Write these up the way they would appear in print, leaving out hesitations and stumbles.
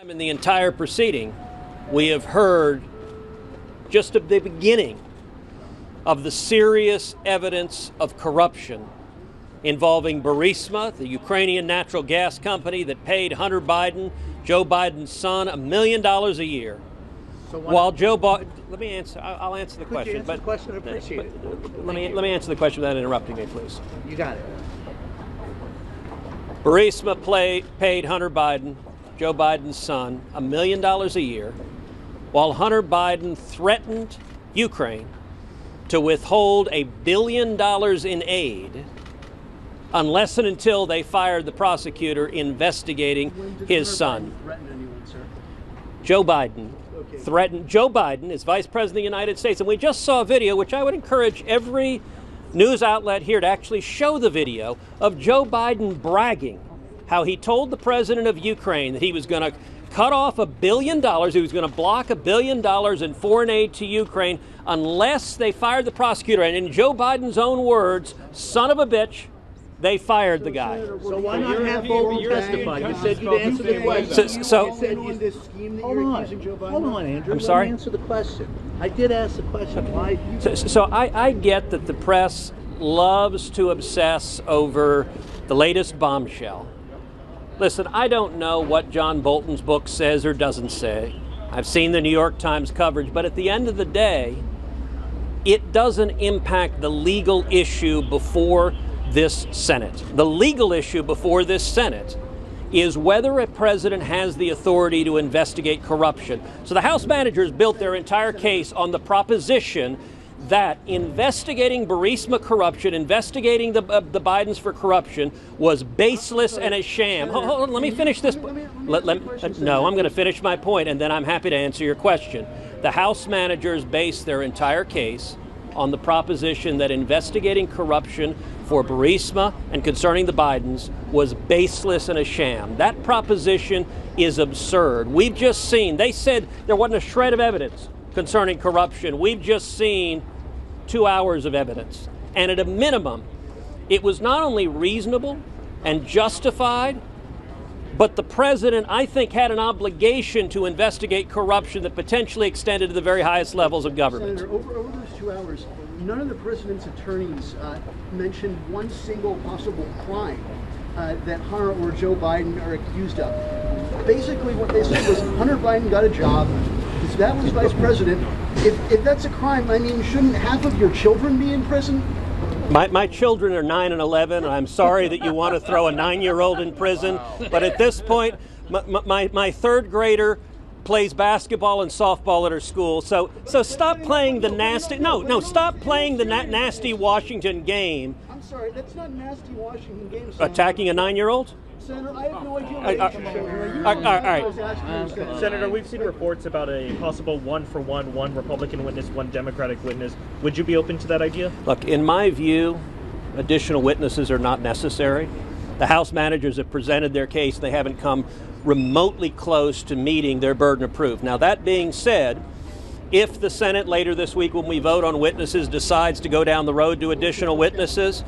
In the entire proceeding, we have heard just at the beginning of the serious evidence of corruption involving Burisma, the Ukrainian natural gas company that paid Hunter Biden, Joe Biden's son, $1 million a year. So while Joe Biden, let me answer. I'll answer the question. But the question, I appreciate it. Let me answer the question without interrupting me, please. You got it. Burisma paid Hunter Biden, Joe Biden's son, $1 million a year, while Hunter Biden threatened Ukraine to withhold $1 billion in aid unless and until they fired the prosecutor investigating his son. Joe Biden threatened. Joe Biden is Vice President of the United States, and we just saw a video, which I would encourage every news outlet here to actually show the video of Joe Biden bragging how he told the president of Ukraine that he was going to cut off $1 billion, he was going to block $1 billion in foreign aid to Ukraine unless they fired the prosecutor. And in Joe Biden's own words, son of a bitch, they fired the guy. So why not have Bolton testify? You said you'd answer the question. Hold on, Andrew. I'm sorry? Let me answer the question. I did ask the question. Why? So I get that the press loves to obsess over the latest bombshell. Listen, I don't know what John Bolton's book says or doesn't say. I've seen the New York Times coverage, but at the end of the day, it doesn't impact the legal issue before this Senate. The legal issue before this Senate is whether a president has the authority to investigate corruption. So the House managers built their entire case on the proposition that investigating Burisma corruption, investigating the Bidens for corruption was baseless and a sham. Hold on, let me finish this. No, I'm going to finish my point, and then I'm happy to answer your question. The House managers based their entire case on the proposition that investigating corruption for Burisma and concerning the Bidens was baseless and a sham. That proposition is absurd. We've just seen, they said there wasn't a shred of evidence concerning corruption. We've just seen 2 hours of evidence. And at a minimum, it was not only reasonable and justified, but the president, I think, had an obligation to investigate corruption that potentially extended to the very highest levels of government. Senator, over those 2 hours, none of the president's attorneys mentioned one single possible crime that Hunter or Joe Biden are accused of. Basically, what they said was Hunter Biden got a job. That was vice president. If that's a crime, I mean, shouldn't half of your children be in prison? My children are 9 and 11, and I'm sorry that you want to throw a 9-year-old in prison. But at this point, my third grader plays basketball and softball at her school. So stop playing the nasty. No, stop playing the nasty Washington game. I'm sorry, that's not nasty Washington game. Attacking a 9-year-old? Senator, I have no idea. All right. Senator, we've seen reports about a possible one Republican witness, one Democratic witness. Would you be open to that idea? Look, in my view, additional witnesses are not necessary. The House managers have presented their case. They haven't come remotely close to meeting their burden of proof. Now, that being said, if the Senate later this week, when we vote on witnesses, decides to go down the road to additional witnesses,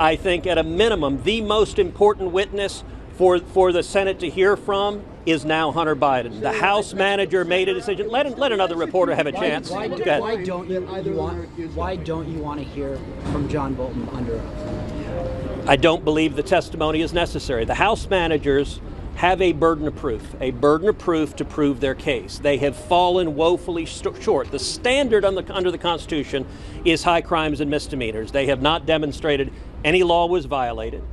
I think at a minimum, the most important witness for the Senate to hear from is now Hunter Biden. The House manager made a decision. Let another reporter have a chance. Why don't you want to hear from John Bolton under oath? I don't believe the testimony is necessary. The House managers have a burden of proof to prove their case. They have fallen woefully short. The standard under the Constitution is high crimes and misdemeanors. They have not demonstrated any law was violated.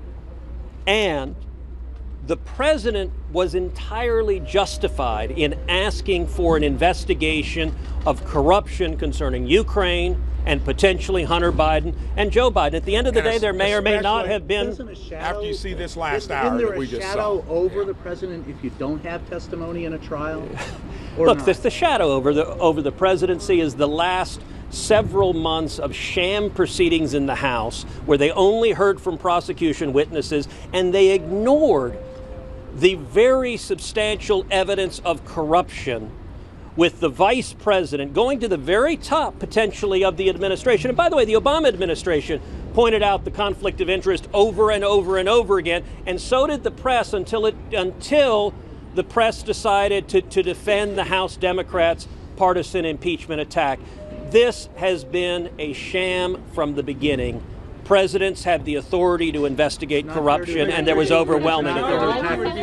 And the president was entirely justified in asking for an investigation of corruption concerning Ukraine and potentially Hunter Biden and Joe Biden. At the end of the day, there may or may not have been. After you see this last hour Isn't there that we just a shadow saw. over the president if you don't have testimony in a trial? Look, the shadow over the presidency is the last several months of sham proceedings in the House where they only heard from prosecution witnesses and they ignored the very substantial evidence of corruption with the vice president going to the very top, potentially, of the administration. And by the way, the Obama administration pointed out the conflict of interest over and over and over again, and so did the press until the press decided to defend the House Democrats' partisan impeachment attack. This has been a sham from the beginning. Presidents have the authority to investigate corruption, and there was overwhelming authority.